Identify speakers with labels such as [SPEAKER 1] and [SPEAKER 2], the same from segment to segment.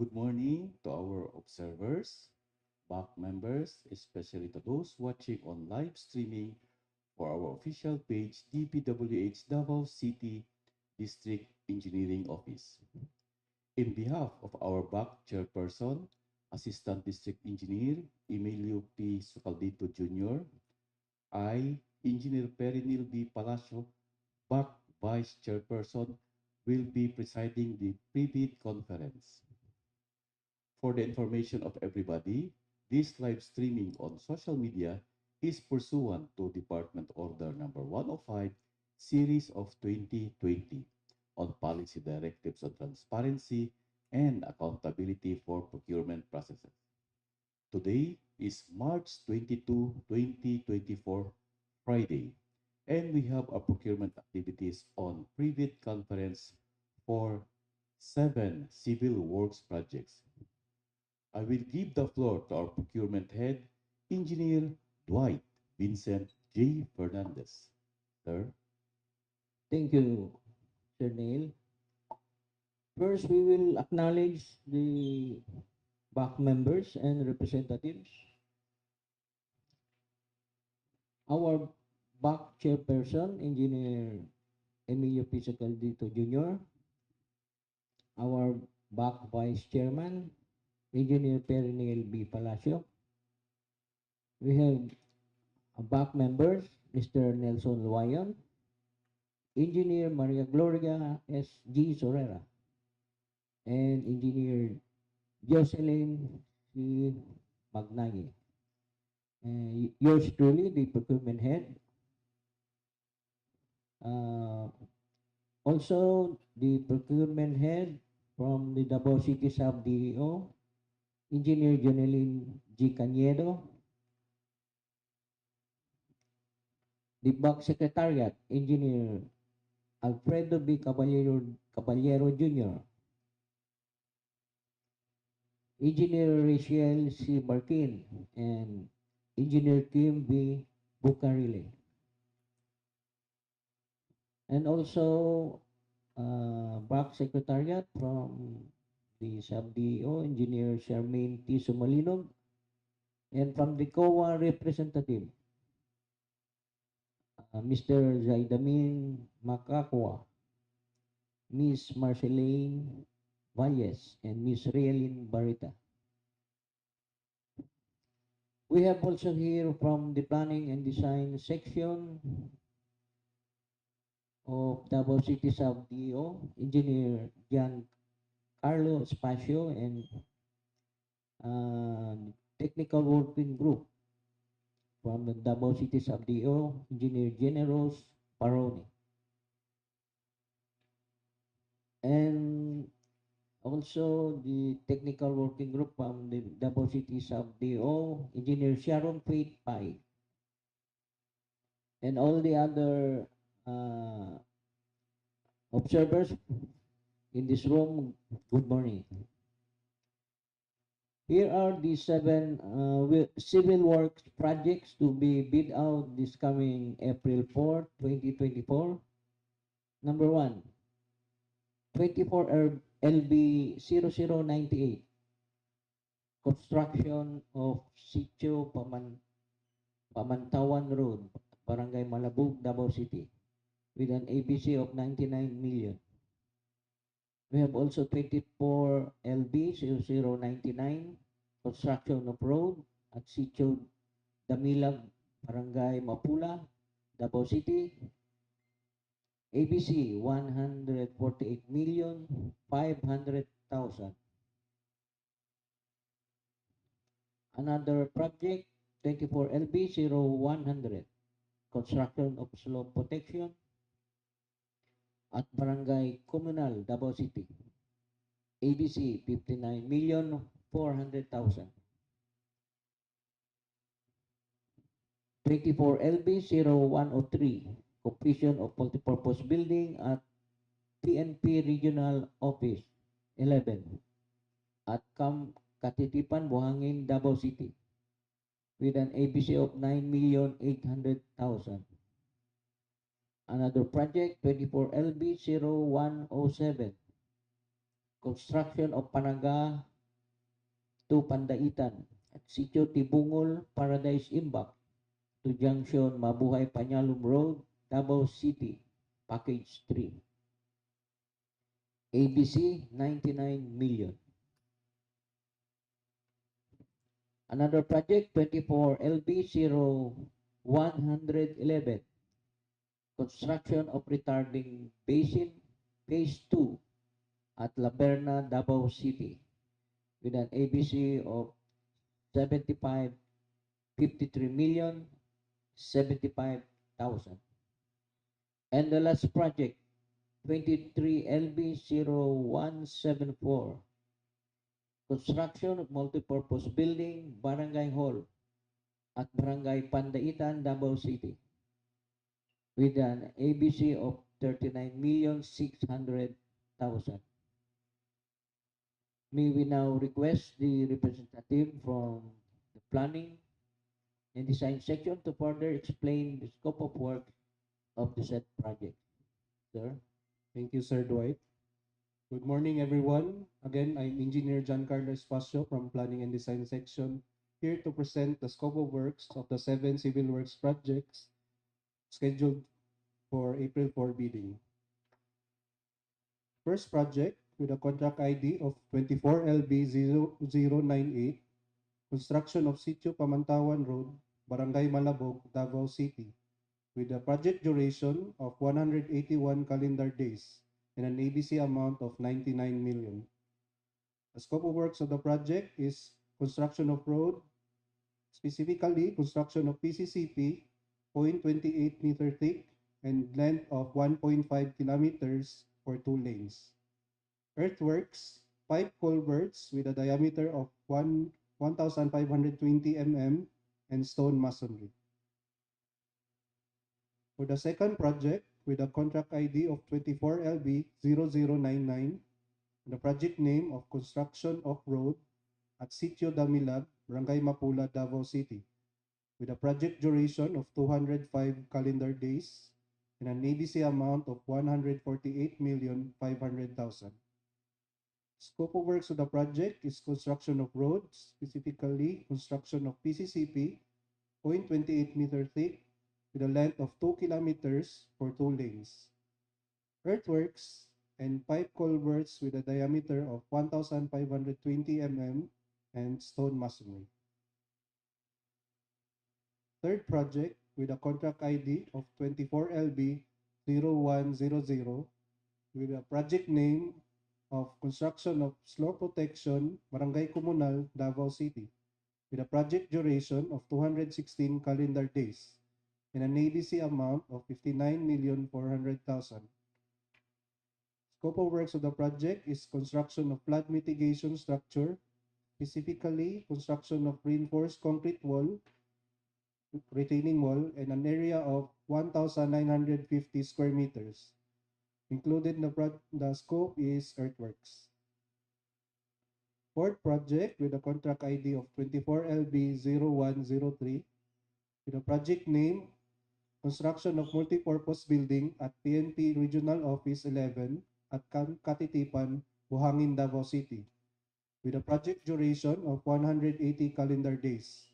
[SPEAKER 1] Good morning to our observers, back members, especially to those watching on live streaming for our official page DPWH Davao City District Engineering Office. In behalf of our back chairperson, Assistant District Engineer Emilio P. Sucaldito Jr., I, Engineer Perinil B. Palacio, back vice chairperson, will be presiding the pre-bid conference. For the information of everybody, this live streaming on social media is pursuant to Department Order Number 105, Series of 2020 on Policy Directives on Transparency and Accountability for Procurement Processes. Today is March 22, 2024, Friday, and we have our procurement activities on pre-bid conference for 7 civil works projects. I will give the floor to our procurement head, Engineer Dwight Vincent J. Fernandez. Sir.
[SPEAKER 2] Thank you, Sir Neil. First, we will acknowledge the back members and representatives. Our back chairperson, Engineer Emilio P. Caldito Jr., our back vice chairman, Engineer Perinil B. Palacio. We have back members, Mr. Nelson Luayon, Engineer Maria Gloria S. G. Sorera, and Engineer Jocelyn C. Magnagi. Yours truly, the procurement head. Also, the procurement head from the Davao City Sub DEO, Engineer Jonelyn G. Cañedo. The back secretariat, Engineer Alfredo B. Caballero Jr., Engineer Rachel C. Barkin, and Engineer Kim B. Bucarile. And also, back secretariat from the sub-DEO, Engineer Charmaine T. Sumalinog, and from the COA representative, Mr. Zaidamin Macacua, Miss Marceline Valles, and Miss Realin Barita. We have also here from the Planning and Design section of Davao City Sub-DEO, Engineer Giancarlo Espacio, and Technical Working Group from the Davao City Sub-DEO, Engineer Generos Paroni. And also the Technical Working Group from the Davao City Sub-DEO, Engineer Sharon Faith Pai. And all the other observers in this room, good morning. Here are the 7 civil works projects to be bid out this coming April 4, 2024. Number 1, 24 LB 0098, construction of Sitio Pamantawan Road, Barangay Malabog, Davao City, with an ABC of 99 million. We have also 24 LB 0099, construction of road at Sitio Damilag, Barangay Mapula, Davao City, ABC 148,500,000. Another project, 24 LB 0100, construction of slope protection at Barangay Communal, Davao City, ABC 59,400,000. 24 LB 0103, completion of multipurpose building at PNP Regional Office 11 at Catitipan, Buhangin, Davao City, with an ABC of 9,800,000. Another project, 24 LB 0107, construction of to Pandaitan at Sitio Tibungol, Paradise Imbak to Junction Mabuhay Pañalum Road, Davao City, Package 3. ABC, 99 million. Another project, 24 LB 0111, construction of retarding basin, phase 2 at Verna, Davao City, with an ABC of 75,53,075,000. And the last project, 23 LB 0174, construction of multipurpose building, barangay hall at Barangay-Pandaitan, Davao City, with an ABC of 39,600,000. May we now request the representative from the planning and design section to further explain the scope of work of the said project. Sir?
[SPEAKER 3] Thank you, Sir Dwight. Good morning, everyone. Again, I'm Engineer Giancarlo Espacio from Planning and Design Section, here to present the scope of works of the 7 civil works projects scheduled for April 4 bidding. First project, with a contract ID of 24LB0098, construction of Sitio Pamantawan Road, Barangay Malabog, Davao City, with a project duration of 181 calendar days and an ABC amount of 99 million. The scope of works of the project is construction of road, specifically construction of PCCP, 0.28 meter thick and length of 1.5 kilometers for 2 lanes. Earthworks, pipe culverts with a diameter of 1,520 mm and stone masonry. For the second project, with a contract ID of 24LB0099, the project name of construction of road at Sitio Damilag, Barangay Mapula, Davao City, with a project duration of 205 calendar days and an ABC amount of 148,500,000. Scope of works of the project is construction of roads, specifically construction of PCCP, 0.28 meter thick, with a length of 2 kilometers for 2 lanes. Earthworks and pipe culverts with a diameter of 1,520 mm and stone masonry. Third project, with a contract ID of 24LB0100, with a project name of construction of slope protection, Barangay Communal, Davao City, with a project duration of 216 calendar days and an ABC amount of 59,400,000. Scope of works of the project is construction of flood mitigation structure, specifically construction of reinforced concrete wall, retaining wall, and an area of 1,950 square meters. Included in the scope is earthworks. Fourth project, with a contract ID of 24LB0103, with a project name construction of multipurpose building at PNP Regional Office 11 at Catitipan, Buhangin, Davao City, with a project duration of 180 calendar days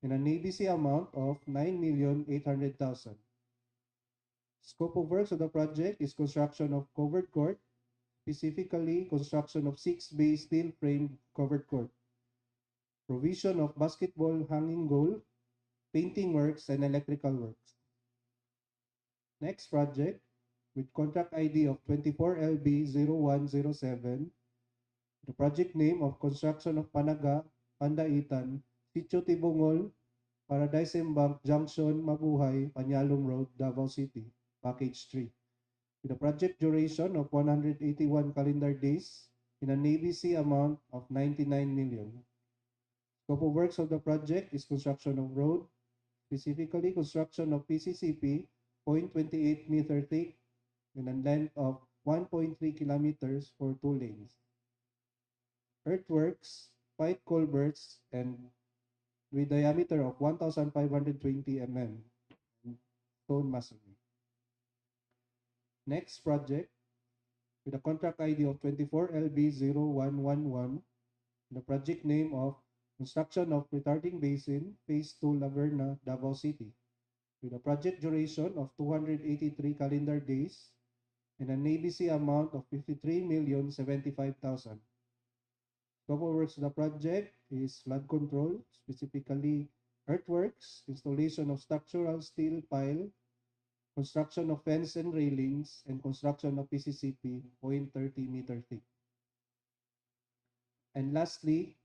[SPEAKER 3] and an ABC amount of 9,800,000. Scope of works of the project is construction of covered court, specifically construction of 6-bay steel frame covered court, provision of basketball hanging goal, painting works, and electrical works. Next project, with contract ID of 24LB0107, the project name of construction of Panaga-Pandaitan, Sitio Tibungol, Paradise Embak, Junction, Mabuhay, Pañalum Road, Davao City, Package 3, with a project duration of 181 calendar days in an ABC amount of 99 million. Scope of works of the project is construction of road, specifically construction of PCCP, 0.28 meter thick and a length of 1.3 kilometers for 2 lanes. Earthworks, pipe culverts, and with diameter of 1,520 mm and stone masonry. Next project, with a contract ID of 24LB0111, The project name of Construction of Retarding Basin, Phase 2, Verna, Davao City, with a project duration of 283 calendar days and an ABC amount of 53,075,000. Scope of works of the project is flood control, specifically earthworks, installation of structural steel pile, construction of fence and railings, and construction of PCCP 0.30 meter thick. And lastly,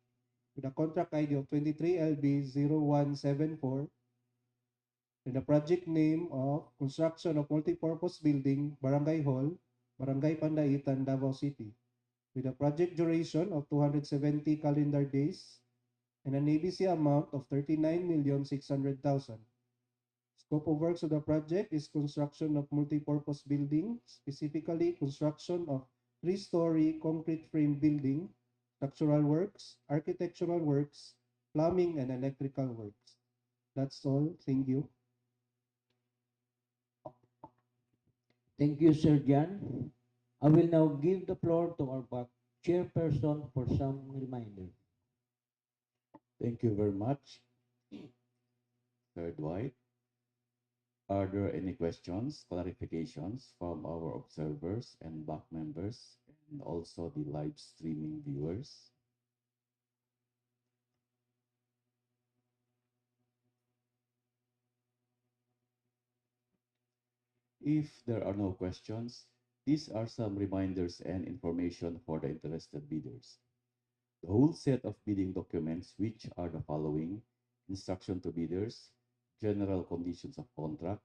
[SPEAKER 3] with a contract ID of 23LB0174, and the project name of Construction of Multipurpose Building, Barangay Hall, Mapula-Pandaitan, Davao City, with a project duration of 270 calendar days and an ABC amount of 39,600,000. Scope of works of the project is construction of multipurpose building, specifically construction of three-story concrete frame building, structural works, architectural works, plumbing, and electrical works. That's all. Thank you.
[SPEAKER 2] Thank you, Sir Jan. I will now give the floor to our back chairperson for some reminder.
[SPEAKER 1] Thank you very much, Sir Dwight. Are there any questions, clarifications from our observers and back members and also the live streaming viewers? If there are no questions, these are some reminders and information for the interested bidders. The whole set of bidding documents, which are the following: instruction to bidders, general conditions of contract,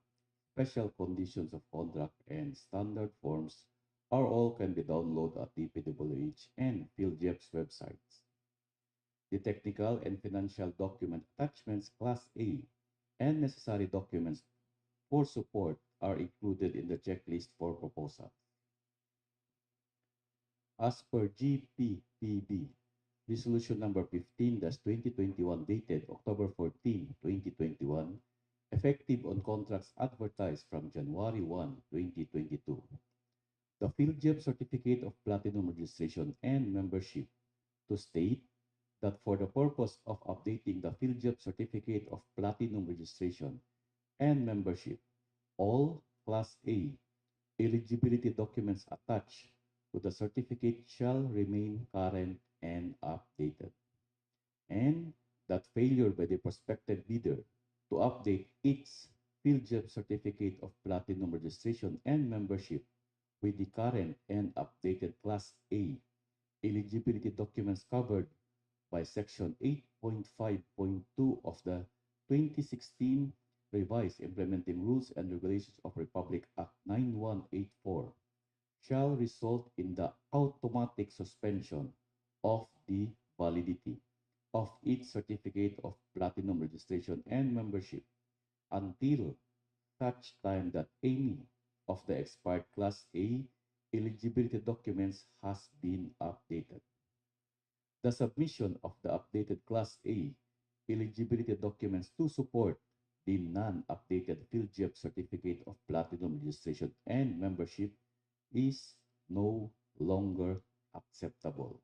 [SPEAKER 1] special conditions of contract, and standard forms, are all can be downloaded at DPWH and PhilJEP's websites. The technical and financial document attachments Class A and necessary documents for support are included in the checklist for proposal. As per GPPB, Resolution number 15-2021 dated October 14, 2021, effective on contracts advertised from January 1, 2022. The PhilJEP Certificate of Platinum Registration and Membership to state that for the purpose of updating the PhilJEP Certificate of Platinum Registration and Membership, all Class A eligibility documents attached to the certificate shall remain current and updated, and that failure by the prospective bidder to update its PhilJEP Certificate of Platinum Registration and Membership with the current and updated Class A eligibility documents covered by Section 8.5.2 of the 2016 Revised Implementing Rules and Regulations of Republic Act 9184 shall result in the automatic suspension of the validity of its Certificate of Platinum Registration and Membership until such time that any of the expired Class A eligibility documents has been updated. The submission of the updated Class A eligibility documents to support the non-updated PhilJEP Certificate of Platinum Registration and Membership is no longer acceptable.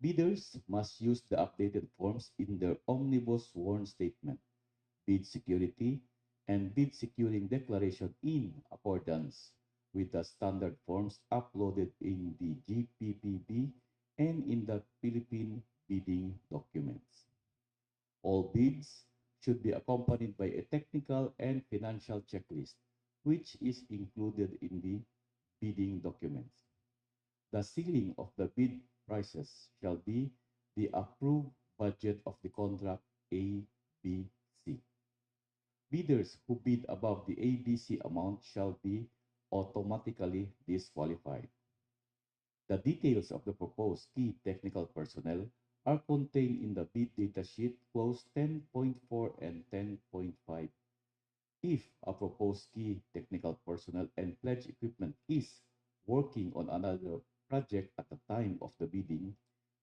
[SPEAKER 1] Bidders must use the updated forms in their omnibus sworn statement, bid security, and bid securing declaration in accordance with the standard forms uploaded in the GPPB and in the Philippine bidding documents. All bids should be accompanied by a technical and financial checklist, which is included in the bidding documents. The ceiling of the bid prices shall be the approved budget of the contract A, B, C. Bidders who bid above the ABC amount shall be automatically disqualified. The details of the proposed key technical personnel are contained in the bid data sheet clause 10.4 and 10.5. If a proposed key technical personnel and pledge equipment is working on another project at the time of the bidding,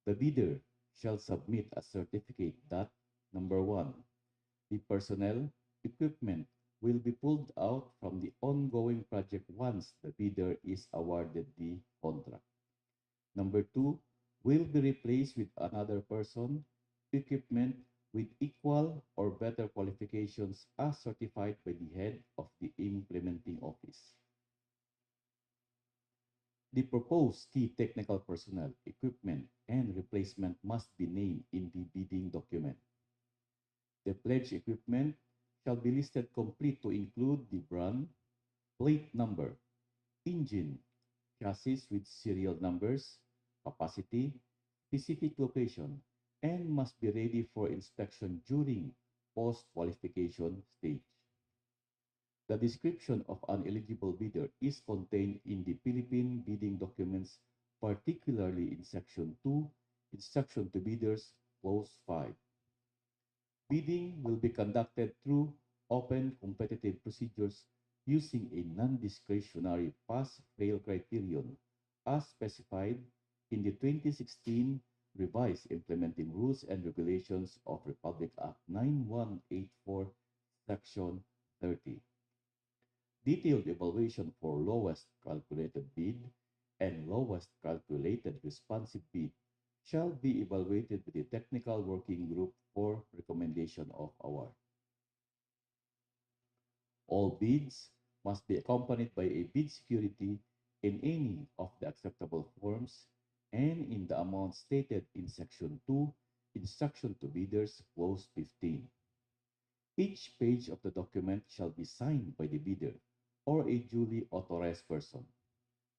[SPEAKER 1] the bidder shall submit a certificate that, number one, the personnel equipment will be pulled out from the ongoing project once the bidder is awarded the contract. Number two, will be replaced with another person, equipment with equal or better qualifications as certified by the head of the implementing office. The proposed key technical personnel, equipment, and replacement must be named in the bidding document. The pledged equipment shall be listed complete to include the brand, plate number, engine, chassis with serial numbers, capacity, specific location, and must be ready for inspection during post-qualification stage. The description of an eligible bidder is contained in the Philippine bidding documents, particularly in Section 2, Instruction to Bidders, Clause 5. Bidding will be conducted through open competitive procedures using a non-discretionary pass-fail criterion as specified in the 2016 Revised Implementing Rules and Regulations of Republic Act 9184, Section 30. Detailed evaluation for lowest calculated bid and lowest calculated responsive bid shall be evaluated with the technical working group for recommendation of award. All bids must be accompanied by a bid security in any of the acceptable forms and in the amount stated in Section 2, Instruction to Bidders, Clause 15. Each page of the document shall be signed by the bidder or a duly authorized person.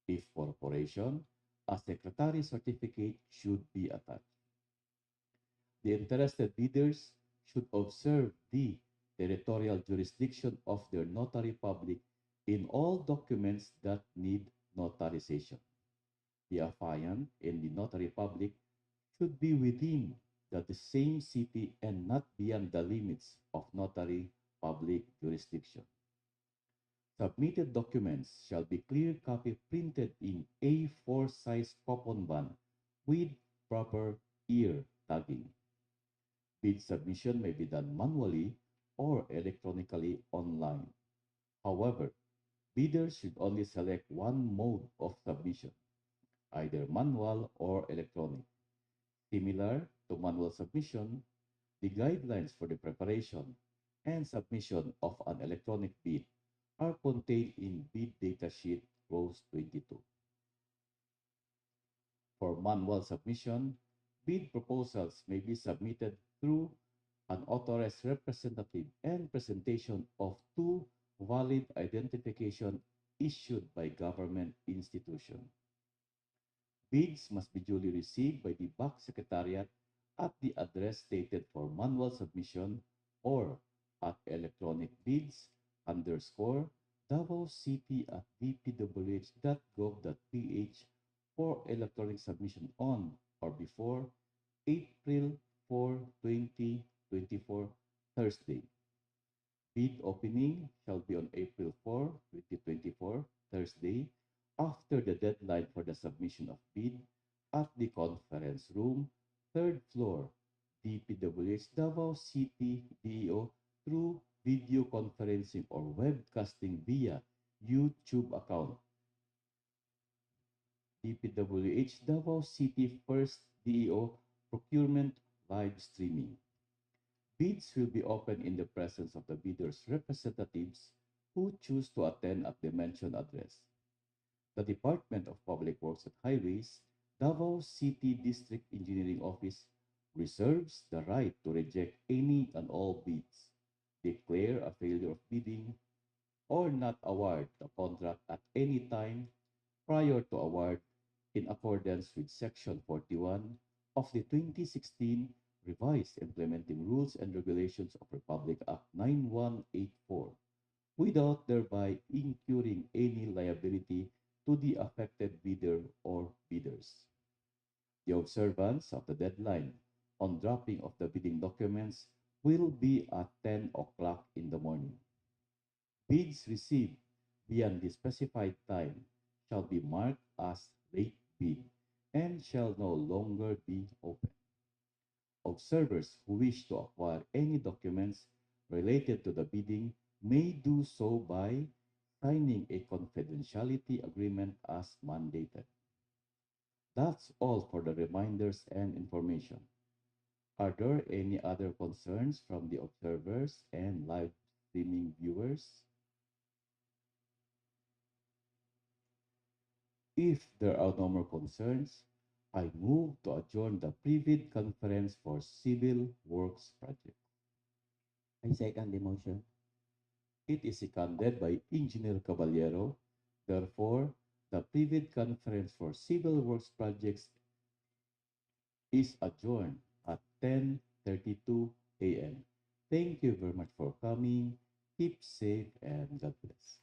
[SPEAKER 1] If corporation, a secretary certificate should be attached. The interested bidders should observe the territorial jurisdiction of their notary public in all documents that need notarization. The affiant and the notary public should be within the same city and not beyond the limits of notary public jurisdiction. Submitted documents shall be clear copy printed in A4 size coupon band with proper ear tagging. Bid submission may be done manually or electronically online. However, bidders should only select one mode of submission, either manual or electronic. Similar to manual submission, the guidelines for the preparation and submission of an electronic bid are contained in Bid Data Sheet Clause 22. For manual submission, bid proposals may be submitted through an authorized representative and presentation of two valid identification issued by government institution. Bids must be duly received by the BAC Secretariat at the address stated for manual submission or at electronic bids _ Davao City at dpwh.gov.ph for electronic submission on or before April 4, 2024, Thursday. Bid opening shall be on April 4, 2024, Thursday, after the deadline for the submission of bid at the conference room, third floor, DPWH Davao City DEO through video conferencing or webcasting via YouTube account. DPWH Davao City First DEO Procurement live streaming. Bids will be open in the presence of the bidder's representatives who choose to attend at the mentioned address. The Department of Public Works and Highways, Davao City District Engineering Office, reserves the right to reject any and all bids, declare a failure of bidding, or not award the contract at any time prior to award in accordance with Section 41 of the 2016 Revised Implementing Rules and Regulations of Republic Act 9184 without thereby incurring any liability to the affected bidder or bidders. The observance of the deadline on dropping of the bidding documents will be at 10 o'clock in the morning. Bids received beyond the specified time shall be marked as late bid and shall no longer be open. Observers who wish to acquire any documents related to the bidding may do so by signing a confidentiality agreement as mandated. That's all for the reminders and information. Are there any other concerns from the observers and live streaming viewers? If there are no more concerns, I move to adjourn the pre-bid conference for Civil Works Project.
[SPEAKER 2] I second the motion.
[SPEAKER 1] It is seconded by Engineer Caballero. Therefore, the pre-bid conference for Civil Works Projects is adjourned at 10:32 a.m. Thank you very much for coming. Keep safe and God bless.